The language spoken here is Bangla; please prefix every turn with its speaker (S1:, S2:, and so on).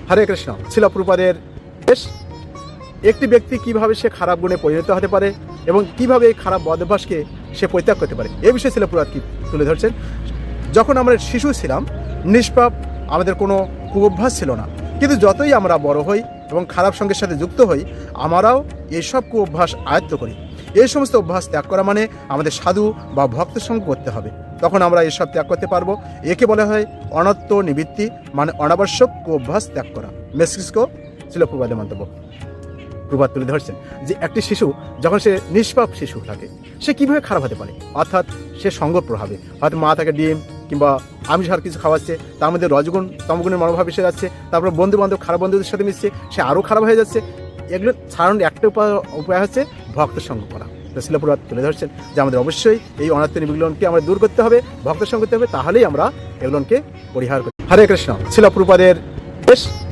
S1: হরে কৃষ্ণ। শিল প্রভুপাদের বেশ একটি ব্যক্তি কিভাবে সে খারাপ গুণে পরিণত হতে পারে এবং কিভাবে এই খারাপ বদ অভ্যাসকে সে পরিত্যাগ করতে পারে, এ বিষয়ে শিল প্রভুপাদ কি তুলে ধরছেন। যখন আমরা শিশু ছিলাম, নিষ্পাপ, আমাদের কোনো কুঅভ্যাস ছিল না, কিন্তু যতই আমরা বড় হই এবং খারাপ সঙ্গের সাথে যুক্ত হই, আমরাও এইসব কুঅভ্যাস আয়ত্ত করি। এই সমস্ত অভ্যাস ত্যাগ করা মানে আমাদের সাধু বা ভক্ত সঙ্গ করতে হবে, তখন আমরা এসব ত্যাগ করতে পারবো। একে বলা হয় অনত্ব নিবৃত্তি, মানে অনাবশ্যক কুঅভ্যাস ত্যাগ করা। মস্তিষ্ক শিল প্রভুপাদের মন্তব্য। প্রভুপাদ তুলে ধরছেন যে একটি শিশু যখন সে নিষ্পাপ শিশু থাকে, সে কীভাবে খারাপ হতে পারে, অর্থাৎ সে সঙ্গ প্রভাবে, হয়তো মা তাকে ডিম কিংবা আমিষ আর কিছু খাওয়াচ্ছে, তার মধ্যে রজগুণ তমগুণের মনোভাব এসে যাচ্ছে, তারপর বন্ধু বান্ধব খারাপ বন্ধুদের সাথে মিশছে, সে আরও খারাপ হয়ে যাচ্ছে। এগুলো সাধারণ একটা উপায় হচ্ছে ভক্ত সঙ্গ করা। তো শিল প্রভুপাদ তুলে ধরছেন যে আমাদের অবশ্যই এই অনাত্ম নিবিড়কে আমরা দূর করতে হবে, ভক্ত সঙ্গ করতে হবে, তাহলেই আমরা এগুলোকে পরিহার করতে। হরে কৃষ্ণ। শিল প্রভুপাদের বেশ